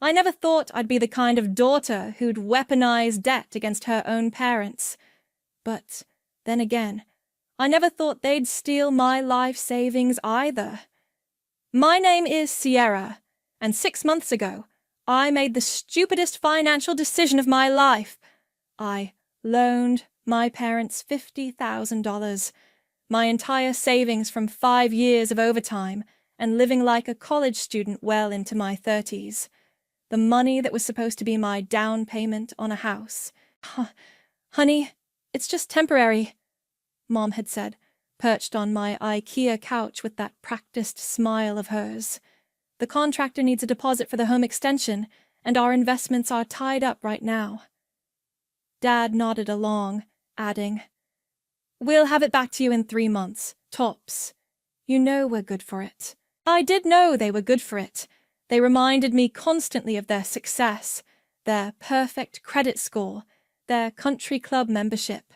I never thought I'd be the kind of daughter who'd weaponize debt against her own parents. But then again, I never thought they'd steal my life savings either. My name is Sierra, and 6 months ago, I made the stupidest financial decision of my life. I loaned my parents $50,000, my entire savings from 5 years of overtime and living like a college student well into my 30s. The money that was supposed to be my down payment on a house. Honey, it's just temporary, Mom had said, perched on my IKEA couch with that practiced smile of hers. The contractor needs a deposit for the home extension, and our investments are tied up right now. Dad nodded along, adding, "We'll have it back to you in 3 months, tops. You know we're good for it." I did know they were good for it. They reminded me constantly of their success, their perfect credit score, their country club membership.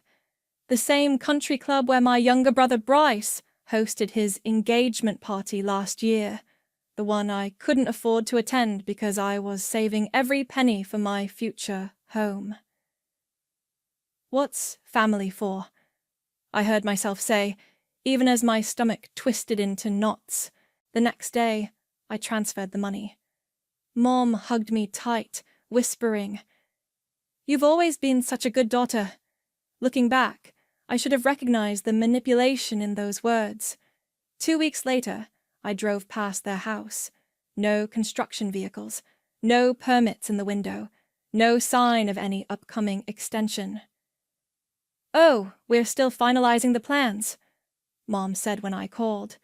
The same country club where my younger brother Bryce hosted his engagement party last year, the one I couldn't afford to attend because I was saving every penny for my future home. "What's family for?" I heard myself say, even as my stomach twisted into knots. The next day, I transferred the money. Mom hugged me tight, whispering, "You've always been such a good daughter." Looking back, I should have recognized the manipulation in those words. 2 weeks later, I drove past their house. No construction vehicles, no permits in the window, no sign of any upcoming extension. "Oh, we're still finalizing the plans," Mom said when I called.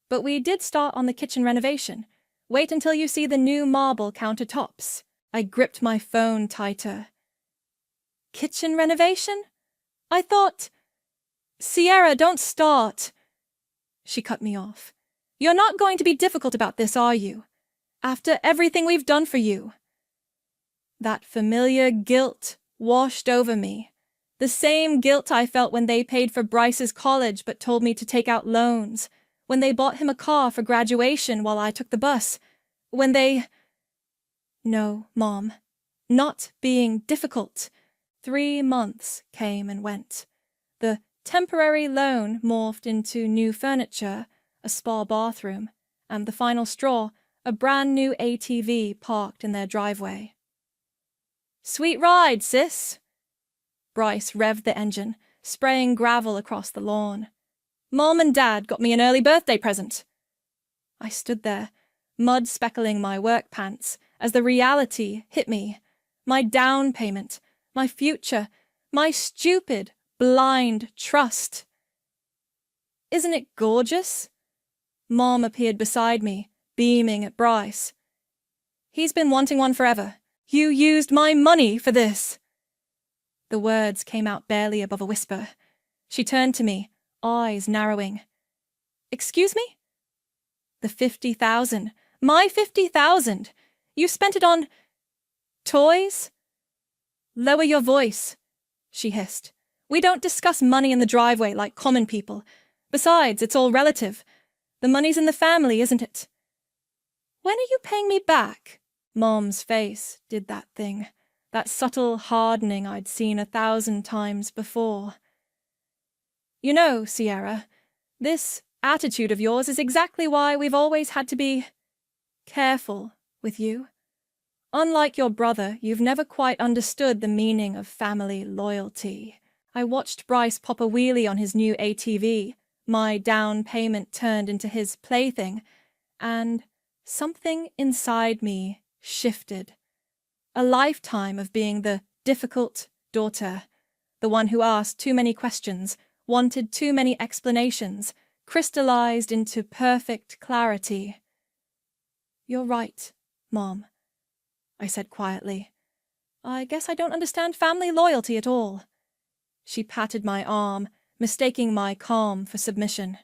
"But we did start on the kitchen renovation. Wait until you see the new marble countertops." I gripped my phone tighter. "Kitchen renovation? I thought—" "Sierra, don't start!" She cut me off. "You're not going to be difficult about this, are you? After everything we've done for you." That familiar guilt washed over me. The same guilt I felt when they paid for Bryce's college but told me to take out loans, when they bought him a car for graduation while I took the bus, when they— No, Mom, not being difficult. 3 months came and went. The temporary loan morphed into new furniture, a spa bathroom, and the final straw, a brand new ATV parked in their driveway. "Sweet ride, sis." Bryce revved the engine, spraying gravel across the lawn. "Mom and Dad got me an early birthday present." I stood there, mud speckling my work pants, as the reality hit me. My down payment, my future, my stupid, blind trust. "Isn't it gorgeous?" Mom appeared beside me, beaming at Bryce. "He's been wanting one forever. You used my money for this." The words came out barely above a whisper. She turned to me, eyes narrowing. "Excuse me?" "The 50,000. My 50,000. You spent it on toys?" "Lower your voice," she hissed. "We don't discuss money in the driveway like common people. Besides, it's all relative. The money's in the family, isn't it?" "When are you paying me back?" Mom's face did that thing, that subtle hardening I'd seen 1,000 times before. "You know, Sierra, this attitude of yours is exactly why we've always had to be careful with you. Unlike your brother, you've never quite understood the meaning of family loyalty." I watched Bryce pop a wheelie on his new ATV, my down payment turned into his plaything, and something inside me shifted. A lifetime of being the difficult daughter, the one who asked too many questions, wanted too many explanations, crystallized into perfect clarity. "You're right, Mom," I said quietly. "I guess I don't understand family loyalty at all." She patted my arm, mistaking my calm for submission.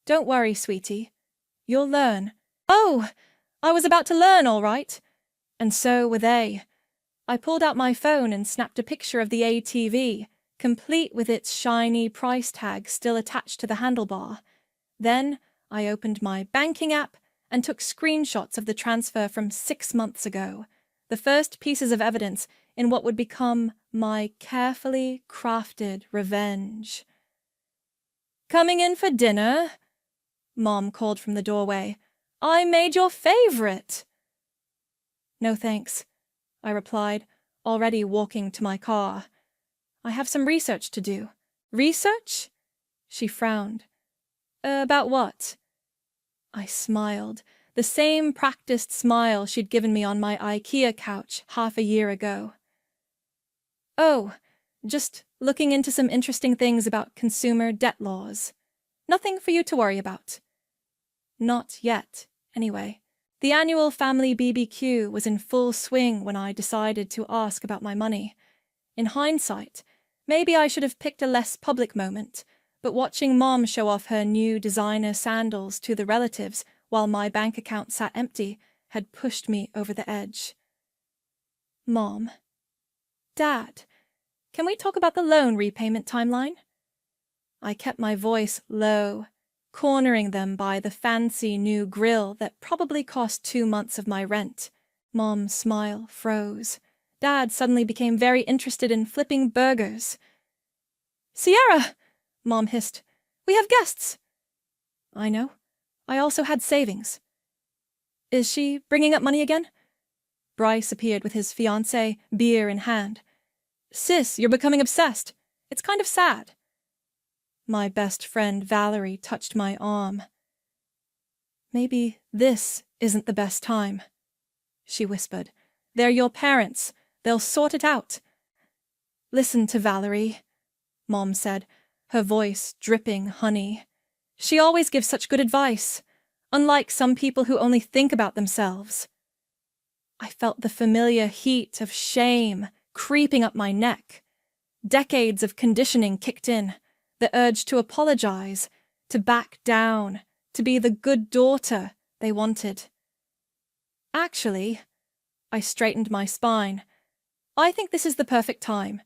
"Don't worry, sweetie. You'll learn." Oh, I was about to learn, all right. And so were they. I pulled out my phone and snapped a picture of the ATV, complete with its shiny price tag still attached to the handlebar. Then I opened my banking app and took screenshots of the transfer from 6 months ago, the first pieces of evidence in what would become my carefully crafted revenge. "Coming in for dinner?" Mom called from the doorway. "I made your favorite." "No thanks," I replied, already walking to my car. "I have some research to do." "Research?" She frowned. About what?" I smiled, the same practiced smile she'd given me on my IKEA couch half a year ago. "Oh, just looking into some interesting things about consumer debt laws. Nothing for you to worry about." Not yet, anyway. The annual family BBQ was in full swing when I decided to ask about my money. In hindsight, maybe I should have picked a less public moment, but watching Mom show off her new designer sandals to the relatives while my bank account sat empty had pushed me over the edge. "Mom. Dad, can we talk about the loan repayment timeline?" I kept my voice low, cornering them by the fancy new grill that probably cost 2 months of my rent. Mom's smile froze. Dad suddenly became very interested in flipping burgers. "Sierra!" Mom hissed. "We have guests." "I know. I also had savings." "Is she bringing up money again?" Bryce appeared with his fiancée, beer in hand. "Sis, you're becoming obsessed. It's kind of sad." My best friend Valerie touched my arm. "Maybe this isn't the best time," she whispered. "They're your parents. They'll sort it out." "Listen to Valerie," Mom said, her voice dripping honey. "She always gives such good advice, unlike some people who only think about themselves." I felt the familiar heat of shame creeping up my neck. Decades of conditioning kicked in, the urge to apologize, to back down, to be the good daughter they wanted. "Actually," I straightened my spine, "I think this is the perfect time.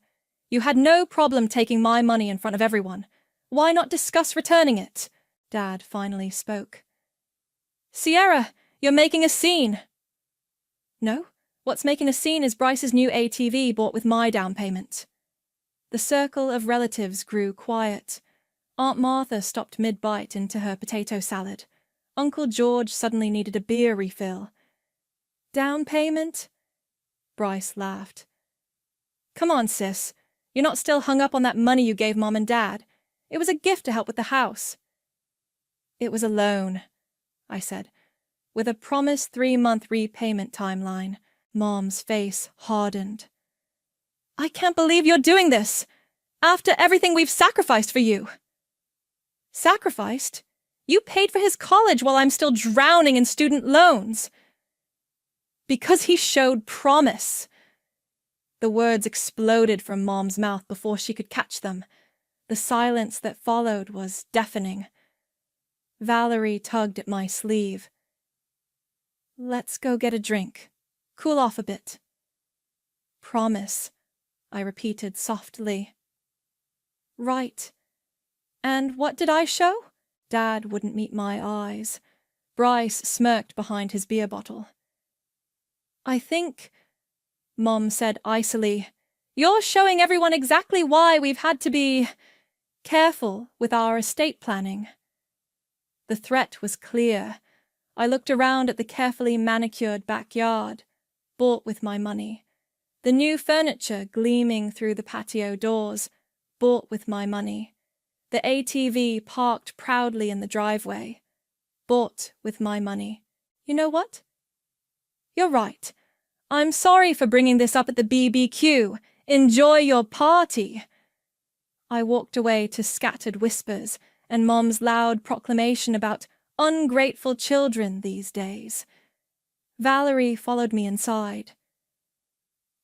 You had no problem taking my money in front of everyone. Why not discuss returning it?" Dad finally spoke. "Sierra, you're making a scene." "No, what's making a scene is Bryce's new ATV bought with my down payment." The circle of relatives grew quiet. Aunt Martha stopped mid-bite into her potato salad. Uncle George suddenly needed a beer refill. "Down payment?" Bryce laughed. "Come on, sis. You're not still hung up on that money you gave Mom and Dad. It was a gift to help with the house." "It was a loan," I said, with a promised 3-month repayment timeline. Mom's face hardened. "I can't believe you're doing this! After everything we've sacrificed for you!" "Sacrificed? You paid for his college while I'm still drowning in student loans." "Because he showed promise." The words exploded from Mom's mouth before she could catch them. The silence that followed was deafening. Valerie tugged at my sleeve. "Let's go get a drink. Cool off a bit." "Promise," I repeated softly. "Right. And what did I show?" Dad wouldn't meet my eyes. Bryce smirked behind his beer bottle. "I think," Mom said icily, "you're showing everyone exactly why we've had to be careful with our estate planning." The threat was clear. I looked around at the carefully manicured backyard, bought with my money. The new furniture gleaming through the patio doors, bought with my money. The ATV parked proudly in the driveway, bought with my money. You know what? You're right. I'm sorry for bringing this up at the BBQ. Enjoy your party. I walked away to scattered whispers and Mom's loud proclamation about ungrateful children these days. Valerie followed me inside.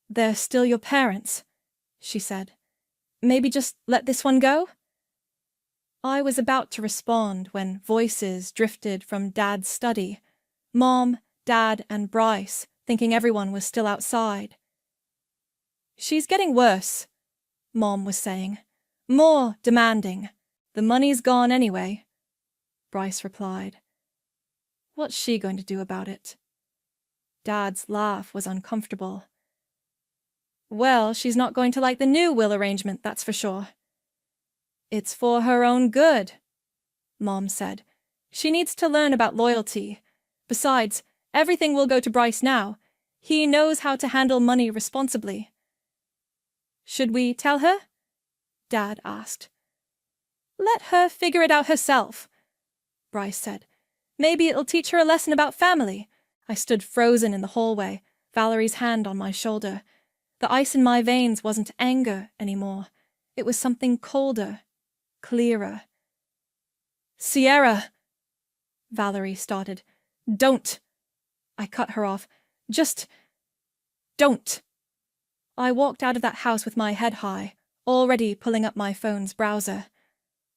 "They're still your parents," she said. "Maybe just let this one go?" I was about to respond when voices drifted from Dad's study. Mom, Dad, and Bryce, thinking everyone was still outside. "She's getting worse," Mom was saying. "More demanding. The money's gone anyway," Bryce replied. What's she going to do about it? Dad's laugh was uncomfortable. Well, she's not going to like the new will arrangement, that's for sure. It's for her own good, Mom said. She needs to learn about loyalty. Besides, everything will go to Bryce now. He knows how to handle money responsibly. Should we tell her? Dad asked. Let her figure it out herself, Bryce said. Maybe it'll teach her a lesson about family. I stood frozen in the hallway, Valerie's hand on my shoulder. The ice in my veins wasn't anger anymore. It was something colder, clearer. Sierra, Valerie started. Don't. I cut her off. Just don't. I walked out of that house with my head high, already pulling up my phone's browser.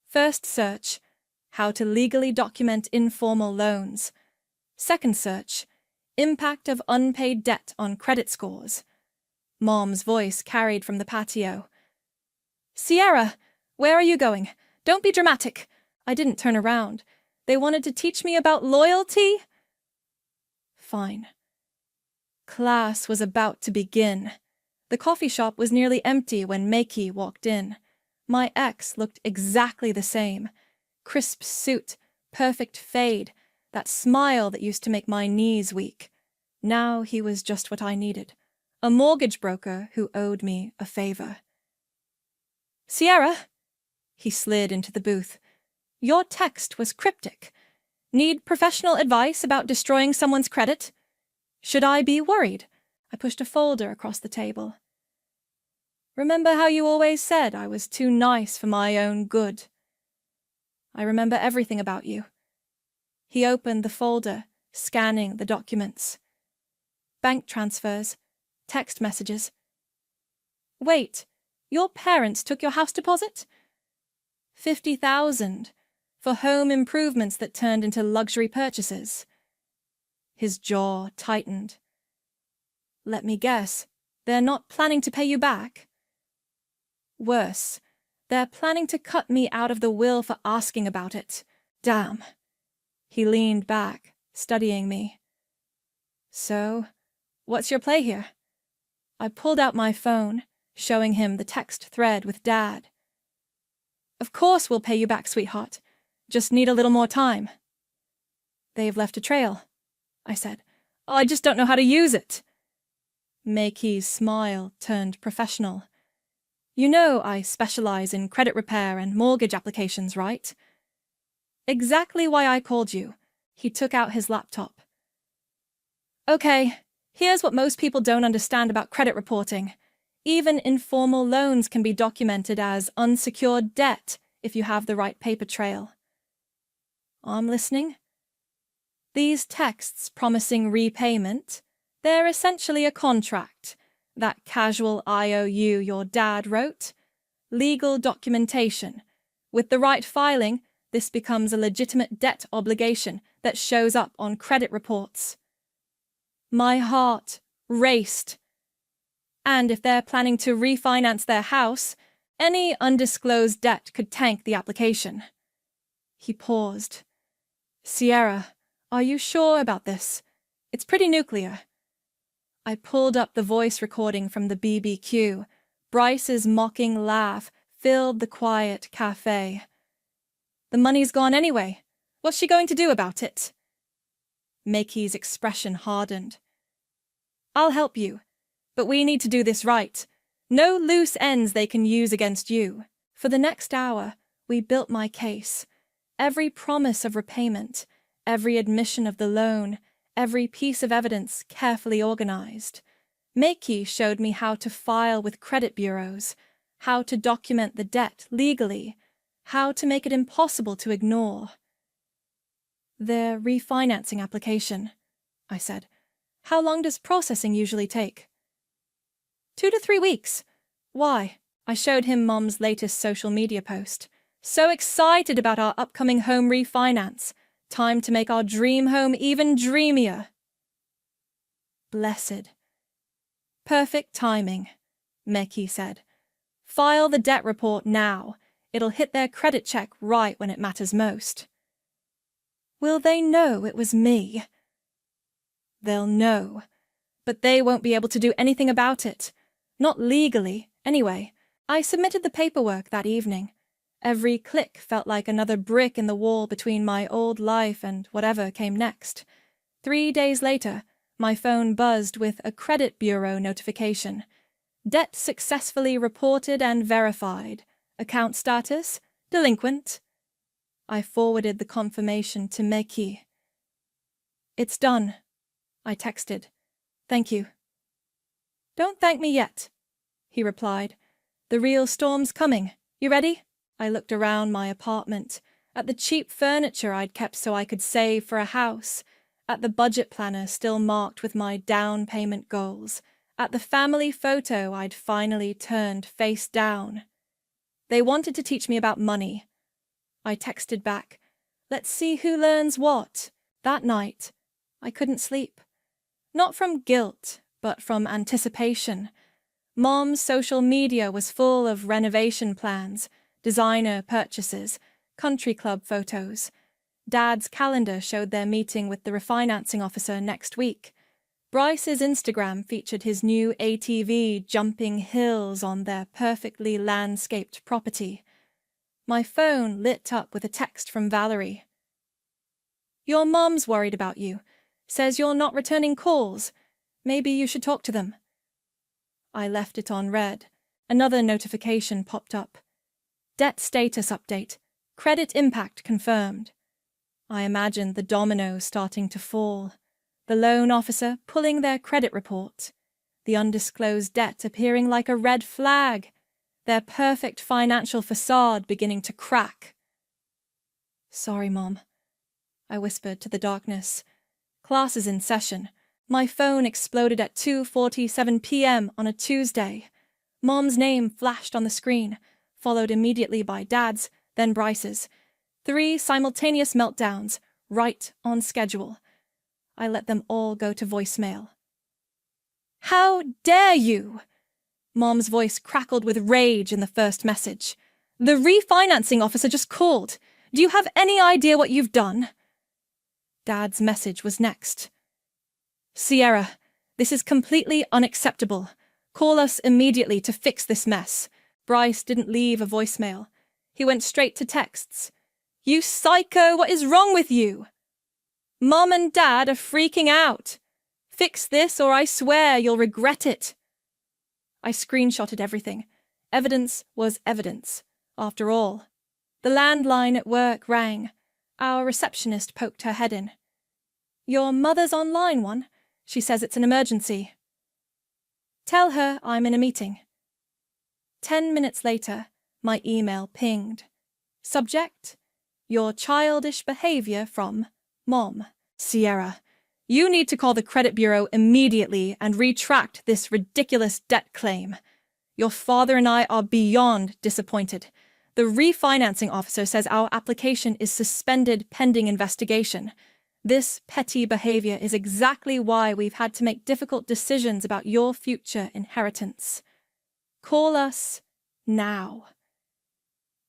First search, how to legally document informal loans. Second search, impact of unpaid debt on credit scores. Mom's voice carried from the patio. Sierra, where are you going? Don't be dramatic. I didn't turn around. They wanted to teach me about loyalty? Fine. Class was about to begin. The coffee shop was nearly empty when Makey walked in. My ex looked exactly the same. Crisp suit, perfect fade, that smile that used to make my knees weak. Now he was just what I needed. A mortgage broker who owed me a favor. Sierra, he slid into the booth. Your text was cryptic. Need professional advice about destroying someone's credit? Should I be worried? I pushed a folder across the table. Remember how you always said I was too nice for my own good? I remember everything about you. He opened the folder, scanning the documents. Bank transfers, text messages. Wait, your parents took your house deposit? 50,000 for home improvements that turned into luxury purchases. His jaw tightened. Let me guess, they're not planning to pay you back? Worse, they're planning to cut me out of the will for asking about it. Damn. He leaned back, studying me. So, what's your play here? I pulled out my phone, showing him the text thread with Dad. Of course we'll pay you back, sweetheart. Just need a little more time. They've left a trail, I said. I just don't know how to use it. Makey's smile turned professional. You know I specialize in credit repair and mortgage applications, right? Exactly why I called you. He took out his laptop. Okay, here's what most people don't understand about credit reporting. Even informal loans can be documented as unsecured debt if you have the right paper trail. I'm listening. These texts promising repayment, they're essentially a contract. That casual IOU your dad wrote. Legal documentation. With the right filing, this becomes a legitimate debt obligation that shows up on credit reports. My heart raced. And if they're planning to refinance their house, any undisclosed debt could tank the application. He paused. Sierra, are you sure about this? It's pretty nuclear. I pulled up the voice recording from the BBQ. Bryce's mocking laugh filled the quiet cafe. The money's gone anyway. What's she going to do about it? Makey's expression hardened. I'll help you, but we need to do this right. No loose ends they can use against you. For the next hour, we built my case. Every promise of repayment, every admission of the loan, every piece of evidence carefully organized. Makey showed me how to file with credit bureaus, how to document the debt legally, how to make it impossible to ignore. Their refinancing application, I said. How long does processing usually take? 2 to 3 weeks. Why? I showed him Mom's latest social media post. So excited about our upcoming home refinance. Time to make our dream home even dreamier. Blessed. Perfect timing, Makey said. File the debt report now. It'll hit their credit check right when it matters most. Will they know it was me? They'll know, but they won't be able to do anything about it. Not legally, anyway. I submitted the paperwork that evening. Every click felt like another brick in the wall between my old life and whatever came next. 3 days later, my phone buzzed with a credit bureau notification. Debt successfully reported and verified. Account status: delinquent. I forwarded the confirmation to Meki. It's done, I texted. Thank you. Don't thank me yet, he replied. The real storm's coming. You ready? I looked around my apartment, at the cheap furniture I'd kept so I could save for a house, at the budget planner still marked with my down payment goals, at the family photo I'd finally turned face down. They wanted to teach me about money. I texted back, let's see who learns what. That night, I couldn't sleep. Not from guilt, but from anticipation. Mom's social media was full of renovation plans, designer purchases, country club photos. Dad's calendar showed their meeting with the refinancing officer next week. Bryce's Instagram featured his new ATV jumping hills on their perfectly landscaped property. My phone lit up with a text from Valerie. Your mom's worried about you. Says you're not returning calls. Maybe you should talk to them. I left it on read. Another notification popped up. Debt status update. Credit impact confirmed. I imagined the dominoes starting to fall. The loan officer pulling their credit report. The undisclosed debt appearing like a red flag. Their perfect financial facade beginning to crack. Sorry, Mom, I whispered to the darkness. Class is in session. My phone exploded at 2:47 p.m. on a Tuesday. Mom's name flashed on the screen, followed immediately by Dad's, then Bryce's. 3 simultaneous meltdowns, right on schedule. I let them all go to voicemail. How dare you? Mom's voice crackled with rage in the first message. The refinancing officer just called. Do you have any idea what you've done? Dad's message was next. Sierra, this is completely unacceptable. Call us immediately to fix this mess. Bryce didn't leave a voicemail. He went straight to texts. You psycho, what is wrong with you? Mom and Dad are freaking out. Fix this or I swear you'll regret it. I screenshotted everything. Evidence was evidence, after all. The landline at work rang. Our receptionist poked her head in. Your mother's on line 1. She says it's an emergency. Tell her I'm in a meeting. 10 minutes later, my email pinged. Subject: Your childish behavior from Mom. Sierra, you need to call the credit bureau immediately and retract this ridiculous debt claim. Your father and I are beyond disappointed. The refinancing officer says our application is suspended pending investigation. This petty behavior is exactly why we've had to make difficult decisions about your future inheritance. Call us now.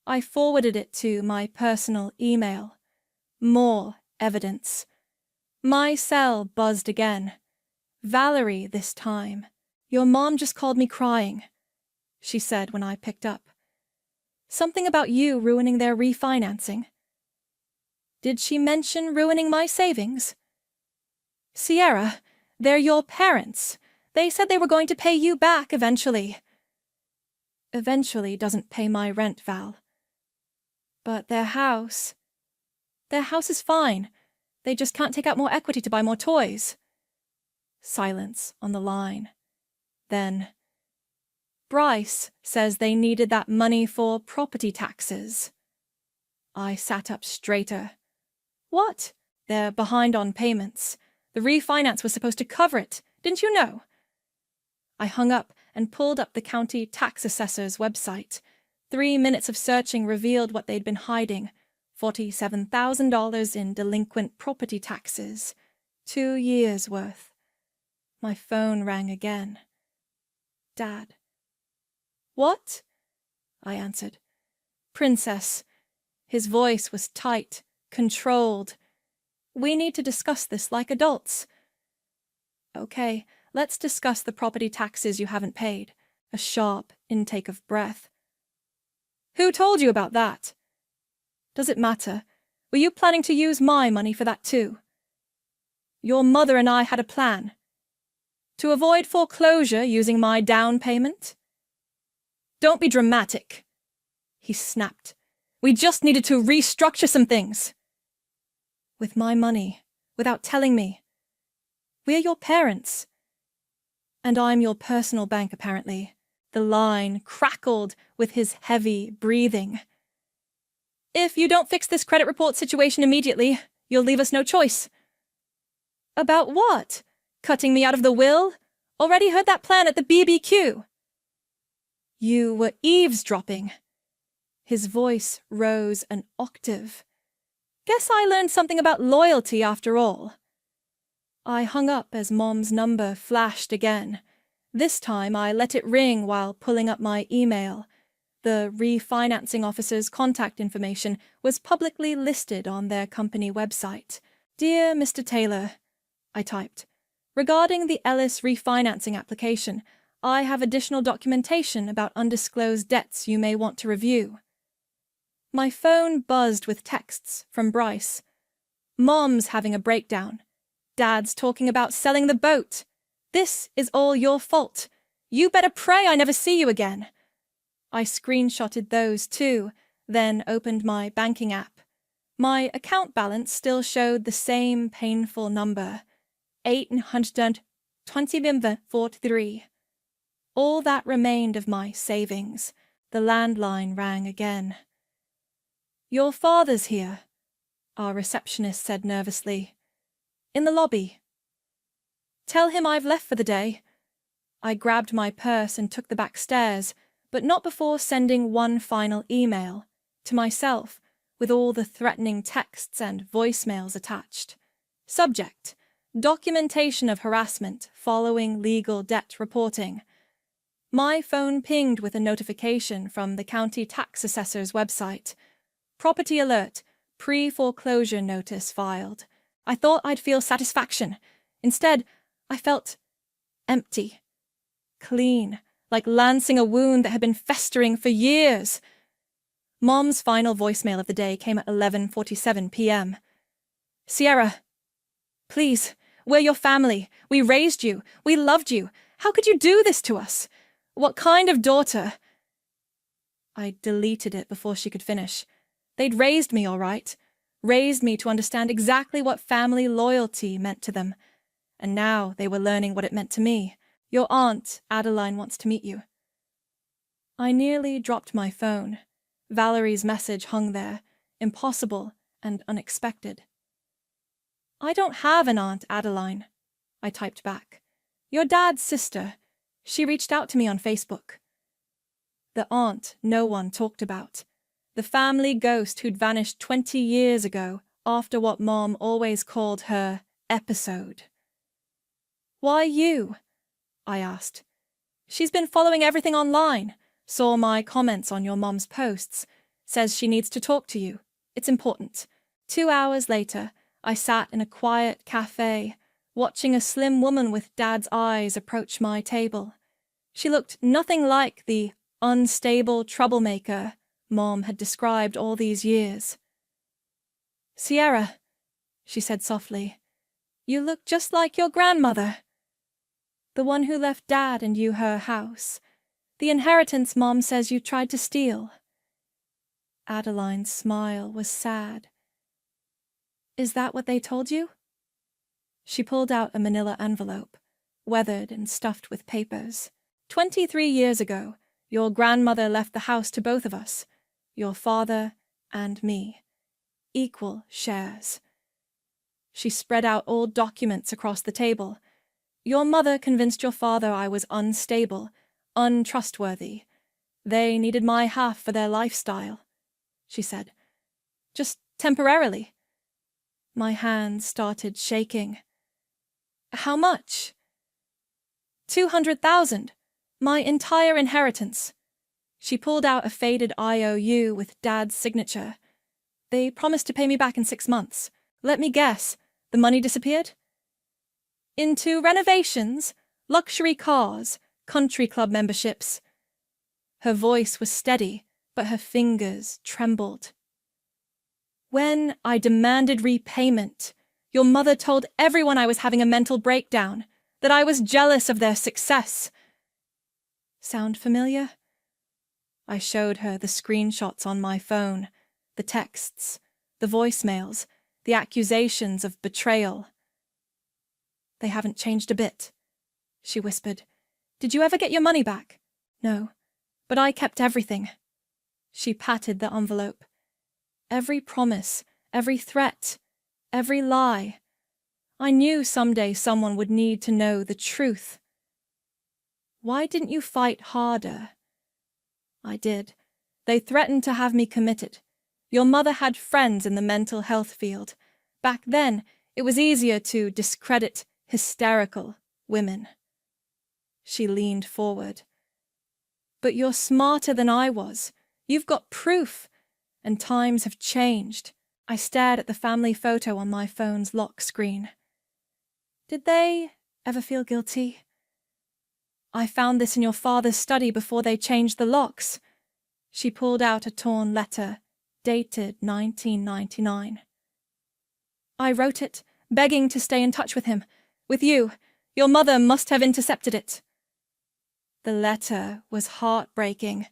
I forwarded it to my personal email. More evidence. My cell buzzed again. Valerie this time. Your mom just called me crying, she said when I picked up. Something about you ruining their refinancing. Did she mention ruining my savings? Sierra, they're your parents. They said they were going to pay you back eventually. Eventually doesn't pay my rent, Val. But their house is fine. They just can't take out more equity to buy more toys. Silence on the line. Then, Bryce says they needed that money for property taxes. I sat up straighter. What? They're behind on payments. The refinance was supposed to cover it. Didn't you know? I hung up and pulled up the county tax assessor's website. 3 minutes of searching revealed what they'd been hiding. $47,000 in delinquent property taxes. 2 years' worth. My phone rang again. Dad. What? I answered. Princess. His voice was tight, controlled. We need to discuss this like adults. Okay, let's discuss the property taxes you haven't paid. A sharp intake of breath. Who told you about that? Does it matter? Were you planning to use my money for that too? Your mother and I had a plan. To avoid foreclosure using my down payment? Don't be dramatic, he snapped. We just needed to restructure some things. With my money, without telling me. We're your parents. And I'm your personal bank, apparently. The line crackled with his heavy breathing. If you don't fix this credit report situation immediately, you'll leave us no choice. About what? Cutting me out of the will? Already heard that plan at the BBQ. You were eavesdropping. His voice rose an octave. Guess I learned something about loyalty after all. I hung up as Mom's number flashed again. This time I let it ring while pulling up my email. The refinancing officer's contact information was publicly listed on their company website. Dear Mr. Taylor, I typed. Regarding the Ellis refinancing application, I have additional documentation about undisclosed debts you may want to review. My phone buzzed with texts from Bryce. Mom's having a breakdown. Dad's talking about selling the boat. This is all your fault. You better pray I never see you again. I screenshotted those too, then opened my banking app. My account balance still showed the same painful number, 820,43. All that remained of my savings. The landline rang again. Your father's here, our receptionist said nervously. In the lobby. Tell him I've left for the day. I grabbed my purse and took the back stairs, but not before sending one final email, to myself, with all the threatening texts and voicemails attached. Subject: documentation of harassment following legal debt reporting. My phone pinged with a notification from the county tax assessor's website. Property alert, pre-foreclosure notice filed. I thought I'd feel satisfaction. Instead, I felt empty. Clean, like lancing a wound that had been festering for years. Mom's final voicemail of the day came at 11:47 p.m. Sierra, please, we're your family. We raised you. We loved you. How could you do this to us? What kind of daughter? I deleted it before she could finish. They'd raised me, all right. Raised me to understand exactly what family loyalty meant to them. And now they were learning what it meant to me. Your aunt, Adeline, wants to meet you. I nearly dropped my phone. Valerie's message hung there, impossible and unexpected. I don't have an aunt, Adeline, I typed back. Your dad's sister. She reached out to me on Facebook. The aunt no one talked about. The family ghost who'd vanished 20 years ago after what Mom always called her episode. Why you? I asked. She's been following everything online, saw my comments on your Mom's posts, says she needs to talk to you. It's important. 2 hours later, I sat in a quiet cafe, watching a slim woman with Dad's eyes approach my table. She looked nothing like the unstable troublemaker Mom had described all these years. Sierra, she said softly, you look just like your grandmother. The one who left Dad and you her house. The inheritance Mom says you tried to steal. Adeline's smile was sad. Is that what they told you? She pulled out a manila envelope, weathered and stuffed with papers. 23 years ago, your grandmother left the house to both of us, your father and me. Equal shares. She spread out old documents across the table. Your mother convinced your father I was unstable, untrustworthy. They needed my half for their lifestyle, she said. Just temporarily. My hands started shaking. How much? 200,000. My entire inheritance. She pulled out a faded IOU with Dad's signature. They promised to pay me back in 6 months. Let me guess, the money disappeared? Into renovations, luxury cars, country club memberships. Her voice was steady, but her fingers trembled. When I demanded repayment, your mother told everyone I was having a mental breakdown, that I was jealous of their success. Sound familiar? I showed her the screenshots on my phone, the texts, the voicemails, the accusations of betrayal. They haven't changed a bit, she whispered. Did you ever get your money back? No, but I kept everything. She patted the envelope. Every promise, every threat, every lie. I knew someday someone would need to know the truth. Why didn't you fight harder? I did. They threatened to have me committed. Your mother had friends in the mental health field. Back then, it was easier to discredit hysterical women. She leaned forward. But you're smarter than I was. You've got proof. And times have changed. I stared at the family photo on my phone's lock screen. Did they ever feel guilty? I found this in your father's study before they changed the locks. She pulled out a torn letter, dated 1999. I wrote it, begging to stay in touch with him. With you. Your mother must have intercepted it. The letter was heartbreaking.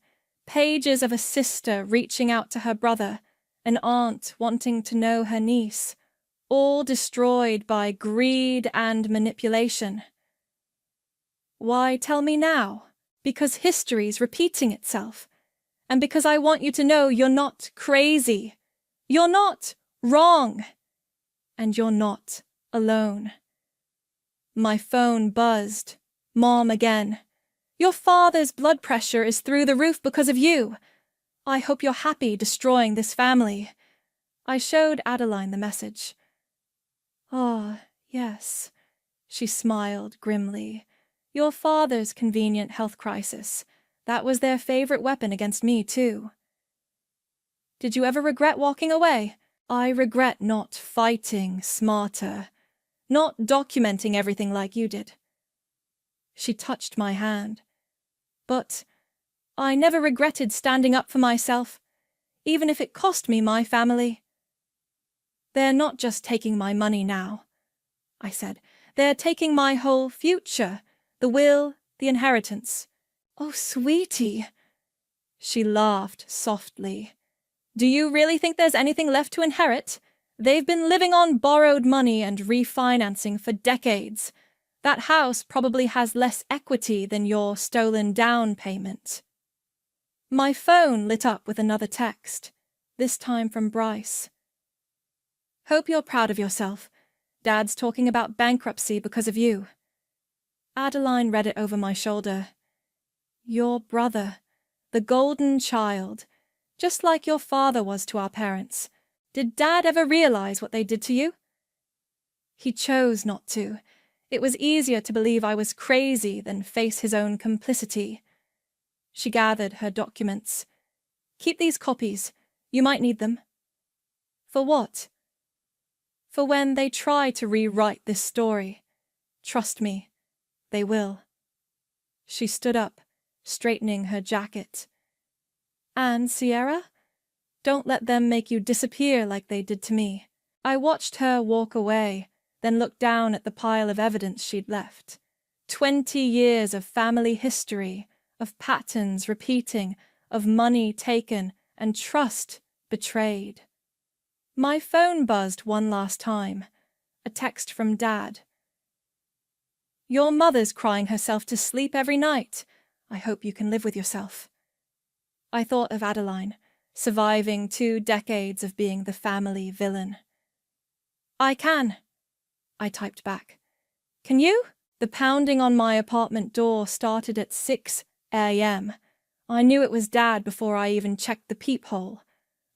Pages of a sister reaching out to her brother, an aunt wanting to know her niece, all destroyed by greed and manipulation. Why tell me now? Because history's repeating itself. And because I want you to know you're not crazy. You're not wrong. And you're not alone. My phone buzzed. Mom again. Your father's blood pressure is through the roof because of you. I hope you're happy destroying this family. I showed Adeline the message. Ah, yes. She smiled grimly. Your father's convenient health crisis. That was their favorite weapon against me, too. Did you ever regret walking away? I regret not fighting smarter, not documenting everything like you did. She touched my hand. But I never regretted standing up for myself, even if it cost me my family. They're not just taking my money now, I said. They're taking my whole future, the will, the inheritance. Oh, sweetie. She laughed softly. Do you really think there's anything left to inherit? They've been living on borrowed money and refinancing for decades. That house probably has less equity than your stolen down payment. My phone lit up with another text, this time from Bryce. Hope you're proud of yourself. Dad's talking about bankruptcy because of you. Adeline read it over my shoulder. Your brother, the golden child, just like your father was to our parents. Did Dad ever realize what they did to you? He chose not to. It was easier to believe I was crazy than face his own complicity. She gathered her documents. Keep these copies. You might need them. For what? For when they try to rewrite this story. Trust me, they will. She stood up, straightening her jacket. And, Sierra, don't let them make you disappear like they did to me. I watched her walk away, then looked down at the pile of evidence she'd left. 20 years of family history, of patterns repeating, of money taken, and trust betrayed. My phone buzzed one last time, a text from Dad. Your mother's crying herself to sleep every night. I hope you can live with yourself. I thought of Adeline, surviving 2 decades of being the family villain. I can, I typed back. Can you? The pounding on my apartment door started at 6 a.m. I knew it was Dad before I even checked the peephole.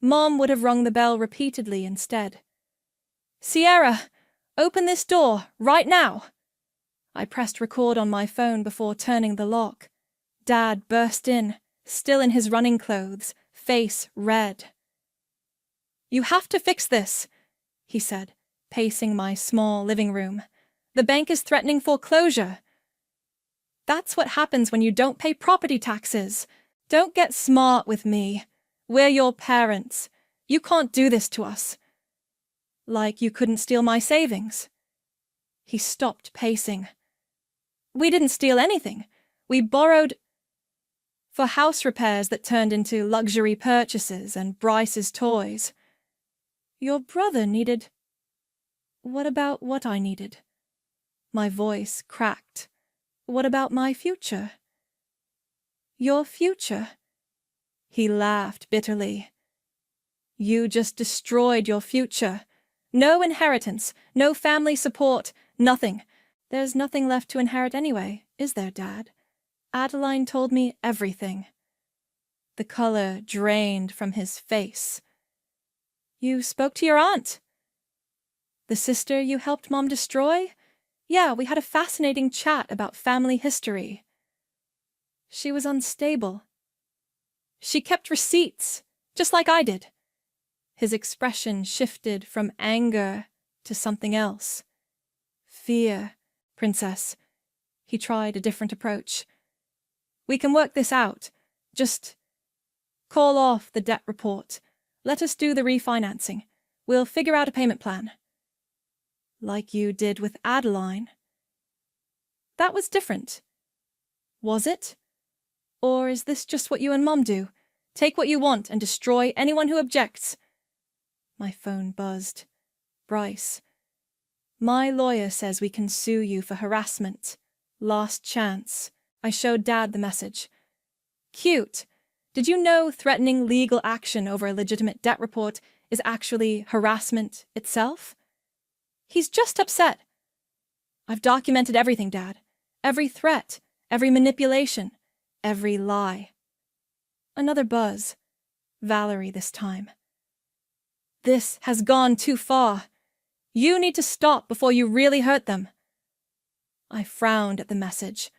Mom would have rung the bell repeatedly instead. Sierra, open this door, right now. I pressed record on my phone before turning the lock. Dad burst in, still in his running clothes, face red. You have to fix this, he said. pacing my small living room. The bank is threatening foreclosure. That's what happens when you don't pay property taxes. Don't get smart with me. We're your parents. You can't do this to us. Like you couldn't steal my savings. He stopped pacing. We didn't steal anything. We borrowed for house repairs that turned into luxury purchases and Bryce's toys. Your brother needed... What about what I needed? My voice cracked. What about my future? Your future? He laughed bitterly. You just destroyed your future. No inheritance, no family support, nothing. There's nothing left to inherit anyway, is there, Dad? Adeline told me everything. The color drained from his face. You spoke to your aunt? The sister you helped Mom destroy? Yeah, we had a fascinating chat about family history. She was unstable. She kept receipts, just like I did. His expression shifted from anger to something else. Fear, Princess. He tried a different approach. We can work this out. Just call off the debt report. Let us do the refinancing. We'll figure out a payment plan. Like you did with Adeline. That was different. Was it? Or is this just what you and Mom do? Take what you want and destroy anyone who objects. My phone buzzed. Bryce. My lawyer says we can sue you for harassment. Last chance. I showed Dad the message. Cute. Did you know threatening legal action over a legitimate debt report is actually harassment itself? He's just upset. I've documented everything, Dad. Every threat, every manipulation, every lie. Another buzz. Valerie this time. This has gone too far. You need to stop before you really hurt them. I frowned at the message.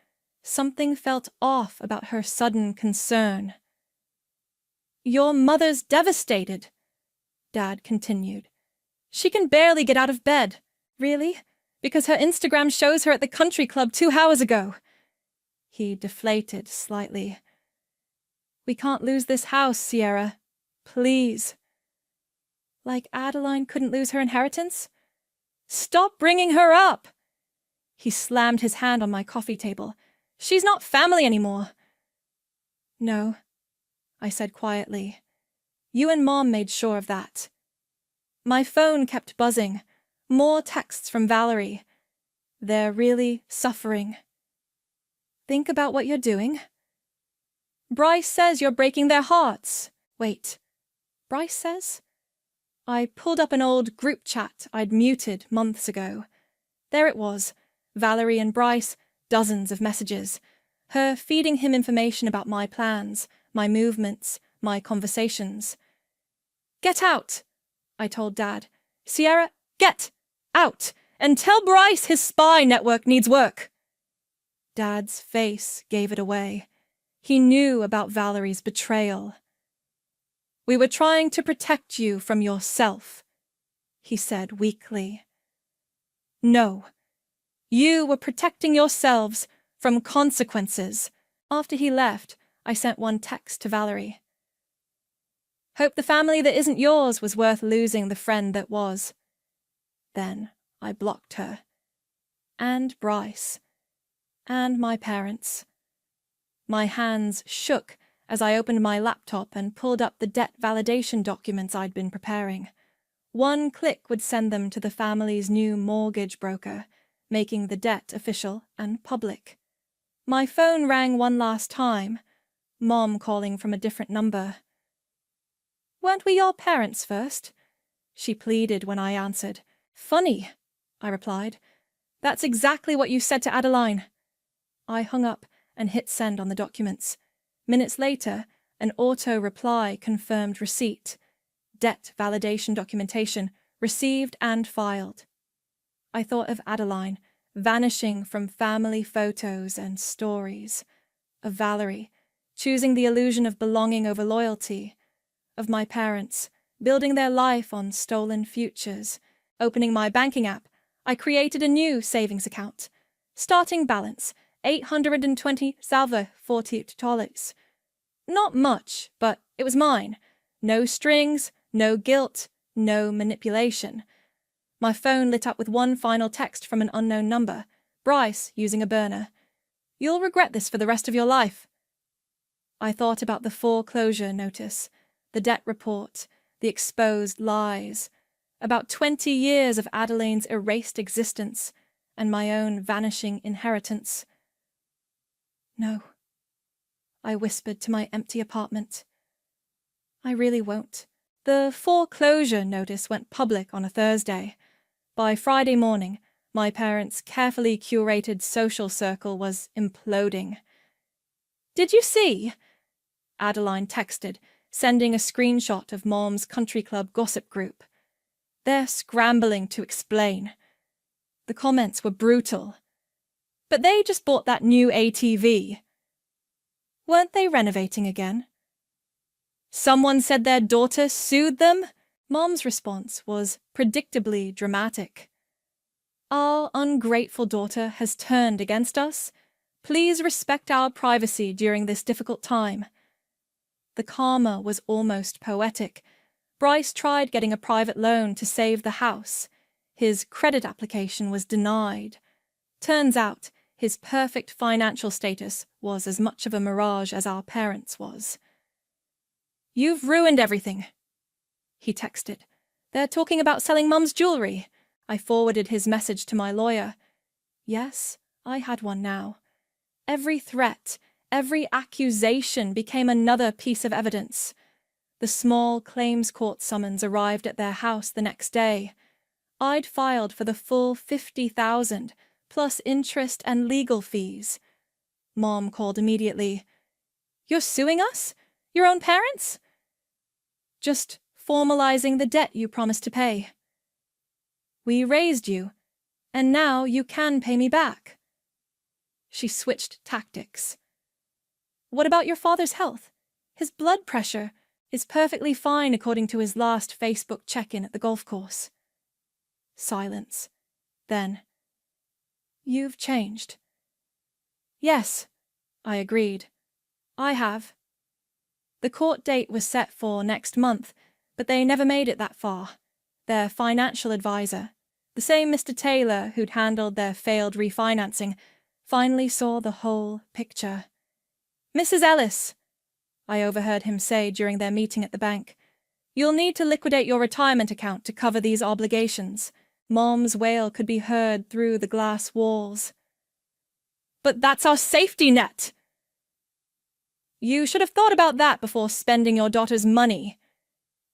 Something felt off about her sudden concern. Your mother's devastated, Dad continued. She can barely get out of bed. Really? Because her Instagram shows her at the country club 2 hours ago. He deflated slightly. We can't lose this house, Sierra. Please. Like Adeline couldn't lose her inheritance? Stop bringing her up! He slammed his hand on my coffee table. She's not family anymore. No, I said quietly. You and Mom made sure of that. My phone kept buzzing. More texts from Valerie. They're really suffering. Think about what you're doing. Bryce says you're breaking their hearts. Wait, Bryce says? I pulled up an old group chat I'd muted months ago. There it was, Valerie and Bryce, dozens of messages. Her feeding him information about my plans, my movements, my conversations. Get out, I told Dad. Sierra, get out, and tell Bryce his spy network needs work. Dad's face gave it away. He knew about Valerie's betrayal. We were trying to protect you from yourself, he said weakly. No, you were protecting yourselves from consequences. After he left, I sent one text to Valerie. Hope the family that isn't yours was worth losing the friend that was. Then I blocked her. And Bryce. And my parents. My hands shook as I opened my laptop and pulled up the debt validation documents I'd been preparing. One click would send them to the family's new mortgage broker, making the debt official and public. My phone rang one last time, Mom calling from a different number. Weren't we your parents first? She pleaded when I answered. Funny, I replied. That's exactly what you said to Adeline. I hung up and hit send on the documents. Minutes later, an auto-reply confirmed receipt. Debt validation documentation, received and filed. I thought of Adeline, vanishing from family photos and stories. Of Valerie, choosing the illusion of belonging over loyalty. Of my parents, building their life on stolen futures. Opening my banking app, I created a new savings account. Starting balance, $820,048. Not much, but it was mine. No strings, no guilt, no manipulation. My phone lit up with one final text from an unknown number, Bryce using a burner. "You'll regret this for the rest of your life." I thought about the foreclosure notice, the debt report, the exposed lies, about 20 years of Adelaine's erased existence, and my own vanishing inheritance. "No," I whispered to my empty apartment. "I really won't." The foreclosure notice went public on a Thursday. By Friday morning, my parents' carefully curated social circle was imploding. "Did you see?" Adeline texted, sending a screenshot of Mom's country club gossip group. "They're scrambling to explain." The comments were brutal. "But they just bought that new ATV." Weren't they renovating again? "Someone said their daughter sued them?" Mom's response was predictably dramatic. "Our ungrateful daughter has turned against us. Please respect our privacy during this difficult time." The karma was almost poetic. Bryce tried getting a private loan to save the house. His credit application was denied. Turns out, his perfect financial status was as much of a mirage as our parents' was. "You've ruined everything," he texted. "They're talking about selling Mum's jewelry." I forwarded his message to my lawyer. Yes, I had one now. Every threat, every accusation became another piece of evidence. The small claims court summons arrived at their house the next day. I'd filed for the full $50,000, plus interest and legal fees. Mom called immediately. "You're suing us? Your own parents?" "Just formalizing the debt you promised to pay." "We raised you, and now you can pay me back." She switched tactics. "What about your father's health? His blood pressure is perfectly fine according to his last Facebook check-in at the golf course." Silence. Then, "You've changed." "Yes," I agreed. "I have." The court date was set for next month, but they never made it that far. Their financial advisor, the same Mr. Taylor who'd handled their failed refinancing, finally saw the whole picture. "Mrs. Ellis," I overheard him say during their meeting at the bank, "you'll need to liquidate your retirement account to cover these obligations." Mom's wail could be heard through the glass walls. "But that's our safety net!" "You should have thought about that before spending your daughter's money,"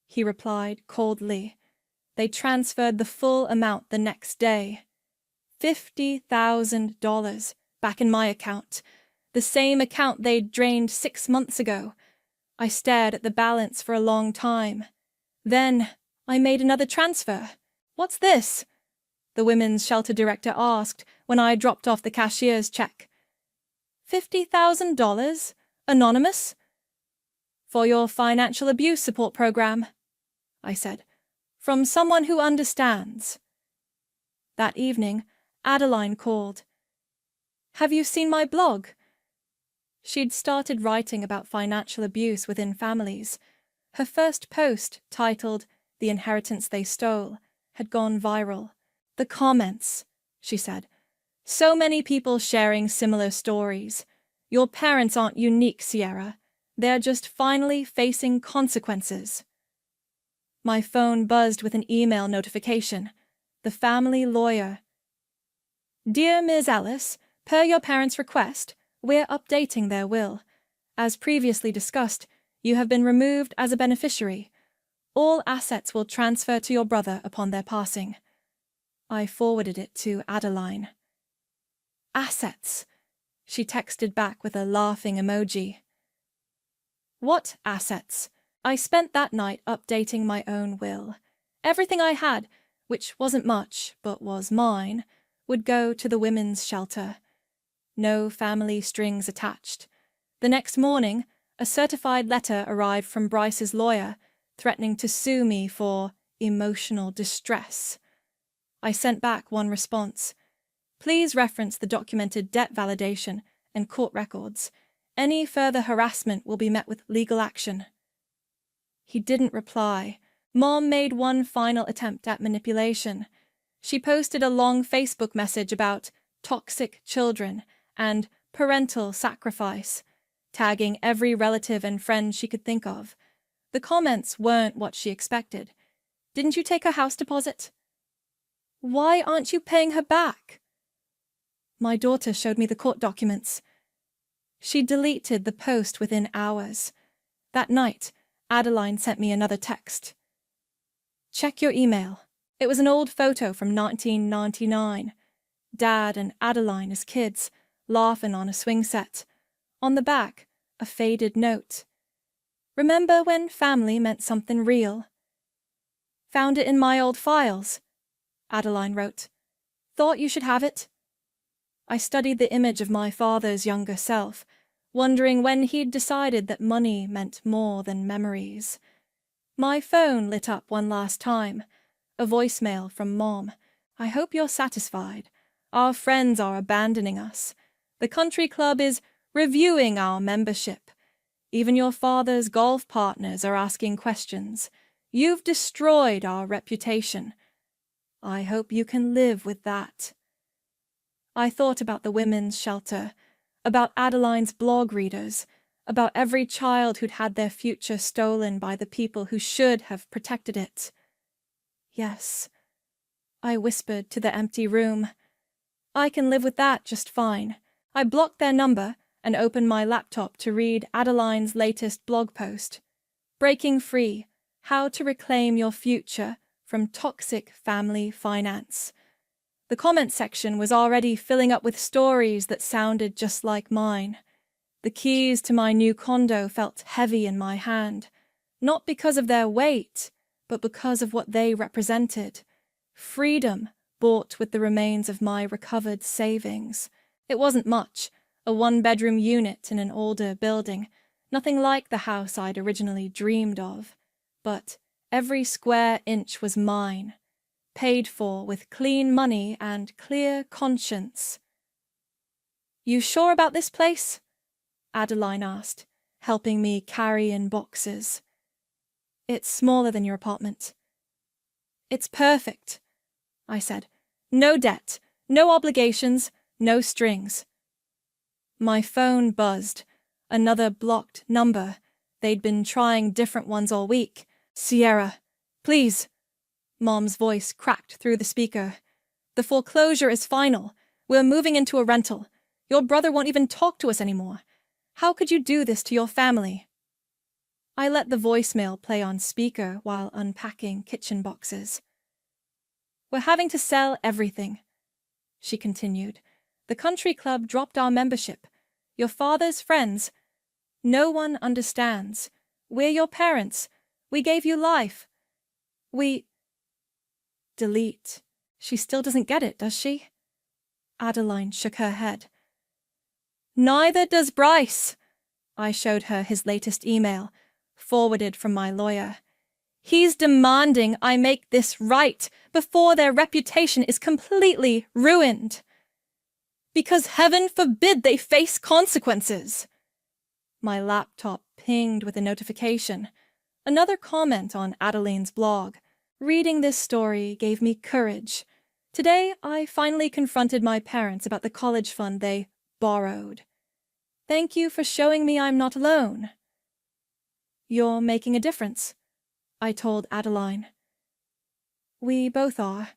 he replied coldly. They transferred the full amount the next day. $50,000 back in my account, the same account they'd drained 6 months ago. I stared at the balance for a long time. Then I made another transfer. "What's this?" the women's shelter director asked when I dropped off the cashier's check. $50,000? Anonymous? "For your financial abuse support program," I said. "From someone who understands." That evening, Adeline called. "Have you seen my blog?" She'd started writing about financial abuse within families. Her first post, titled "The Inheritance They Stole," had gone viral. "The comments," she said. "So many people sharing similar stories. Your parents aren't unique, Sierra. They're just finally facing consequences." My phone buzzed with an email notification. The family lawyer. "Dear Ms. Ellis, per your parents' request, we're updating their will. As previously discussed, you have been removed as a beneficiary. All assets will transfer to your brother upon their passing." I forwarded it to Adeline. "Assets," she texted back with a laughing emoji. "What assets?" I spent that night updating my own will. Everything I had, which wasn't much, but was mine, would go to the women's shelter. No family strings attached. The next morning, a certified letter arrived from Bryce's lawyer, threatening to sue me for emotional distress. I sent back one response. Please reference the documented debt validation and court records. Any further harassment will be met with legal action. He didn't reply. Mom made one final attempt at manipulation. She posted a long Facebook message about toxic children and parental sacrifice, tagging every relative and friend she could think of. The comments weren't what she expected. Didn't you take her house deposit? Why aren't you paying her back? My daughter showed me the court documents. She deleted the post within hours. That night, Adeline sent me another text. Check your email. It was an old photo from 1999. Dad and Adeline as kids, laughing on a swing set. On the back, a faded note. Remember when family meant something real? Found it in my old files, Adeline wrote. Thought you should have it. I studied the image of my father's younger self, wondering when he'd decided that money meant more than memories. My phone lit up one last time. A voicemail from Mom. I hope you're satisfied. Our friends are abandoning us. The country club is reviewing our membership. Even your father's golf partners are asking questions. You've destroyed our reputation. I hope you can live with that. I thought about the women's shelter, about Adeline's blog readers, about every child who'd had their future stolen by the people who should have protected it. Yes, I whispered to the empty room. I can live with that just fine. I blocked their number and opened my laptop to read Adeline's latest blog post. Breaking Free: How to Reclaim Your Future from Toxic Family Finance. The comment section was already filling up with stories that sounded just like mine. The keys to my new condo felt heavy in my hand, not because of their weight, but because of what they represented. Freedom bought with the remains of my recovered savings. It wasn't much, a one-bedroom unit in an older building, nothing like the house I'd originally dreamed of. But every square inch was mine, paid for with clean money and clear conscience. You sure about this place? Adeline asked, helping me carry in boxes. It's smaller than your apartment. It's perfect, I said. No debt, no obligations, no strings. My phone buzzed. Another blocked number. They'd been trying different ones all week. Sierra, please. Mom's voice cracked through the speaker. The foreclosure is final. We're moving into a rental. Your brother won't even talk to us anymore. How could you do this to your family? I let the voicemail play on speaker while unpacking kitchen boxes. We're having to sell everything, she continued. The country club dropped our membership. Your father's friends. No one understands. We're your parents. We gave you life. We... Delete. She still doesn't get it, does she? Adeline shook her head. Neither does Bryce. I showed her his latest email, forwarded from my lawyer. He's demanding I make this right before their reputation is completely ruined. Because heaven forbid they face consequences. My laptop pinged with a notification. Another comment on Adeline's blog. Reading this story gave me courage. Today, I finally confronted my parents about the college fund they borrowed. Thank you for showing me I'm not alone. You're making a difference, I told Adeline. We both are.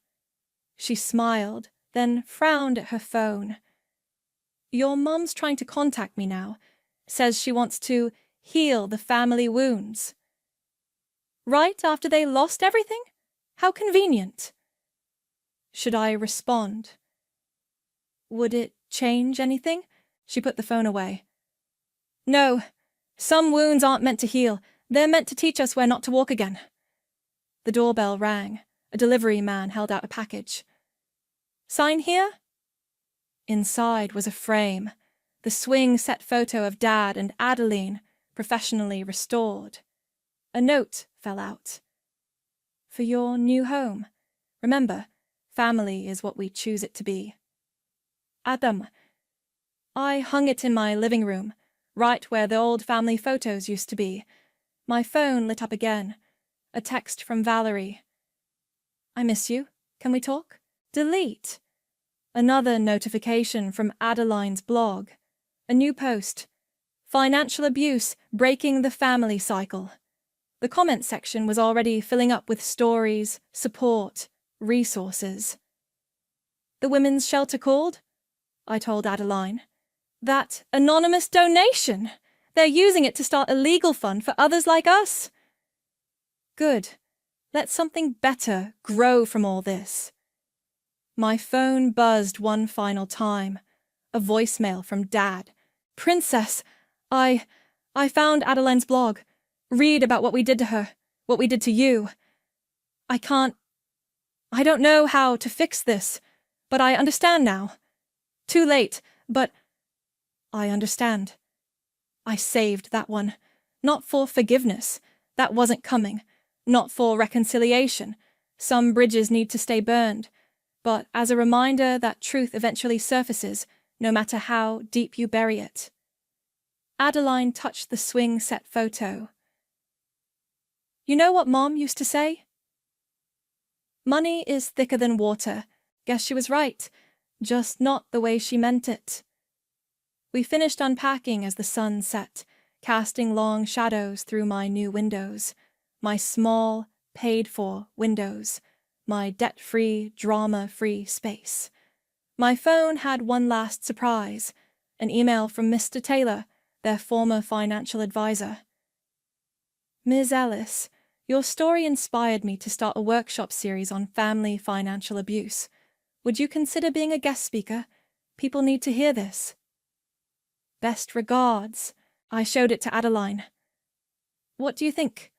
She smiled, then frowned at her phone. Your mum's trying to contact me now. Says she wants to heal the family wounds. Right after they lost everything? How convenient. Should I respond? Would it change anything? She put the phone away. No, some wounds aren't meant to heal. They're meant to teach us where not to walk again. The doorbell rang. A delivery man held out a package. Sign here? Inside was a frame. The swing-set photo of Dad and Adeline, professionally restored. A note fell out. For your new home. Remember, Family is what we choose it to be. Adam. I hung it in my living room, right where the old family photos used to be. My phone lit up again. A text from Valerie. I miss you. Can we talk? Delete. Another notification from Adeline's blog. A new post. Financial abuse breaking the family cycle. The comment section was already filling up with stories, support, resources. The women's shelter called? I told Adeline. That anonymous donation! They're using it to start a legal fund for others like us. Good. Let something better grow from all this. My phone buzzed one final time. A voicemail from Dad. Princess, I found Adeline's blog. Read about what we did to her, what we did to you. I don't know how to fix this, but I understand now. Too late, but I understand. I saved that one. Not for forgiveness. That wasn't coming. Not for reconciliation. Some bridges need to stay burned. But as a reminder that truth eventually surfaces, no matter how deep you bury it. Adeline touched the swing set photo. You know what Mom used to say? Money is thicker than water. Guess she was right. Just not the way she meant it. We finished unpacking as the sun set, casting long shadows through my new windows. My small, paid-for windows. My debt-free, drama-free space. My phone had one last surprise. An email from Mr. Taylor, their former financial advisor. Ms. Ellis, your story inspired me to start a workshop series on family financial abuse. Would you consider being a guest speaker? People need to hear this. Best regards. I showed it to Adeline. What do you think?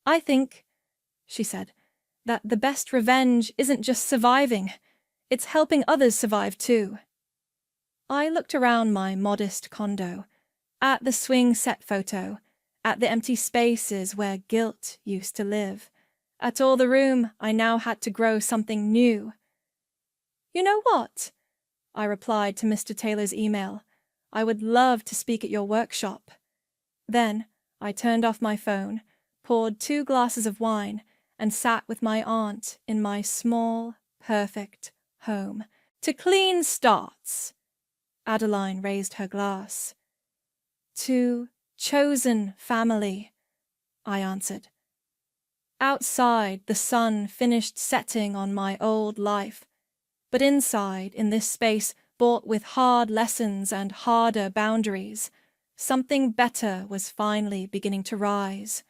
I think, she said, that the best revenge isn't just surviving. It's helping others survive too. I looked around my modest condo, at the swing set photo, at the empty spaces where guilt used to live, at all the room I now had to grow something new. You know what? I replied to Mr. Taylor's email. I would love to speak at your workshop. Then I turned off my phone, poured 2 glasses of wine, and sat with my aunt in my small, perfect home. To clean starts. Adeline raised her glass. To chosen family, I answered. Outside, the sun finished setting on my old life, but inside, in this space bought with hard lessons and harder boundaries, something better was finally beginning to rise.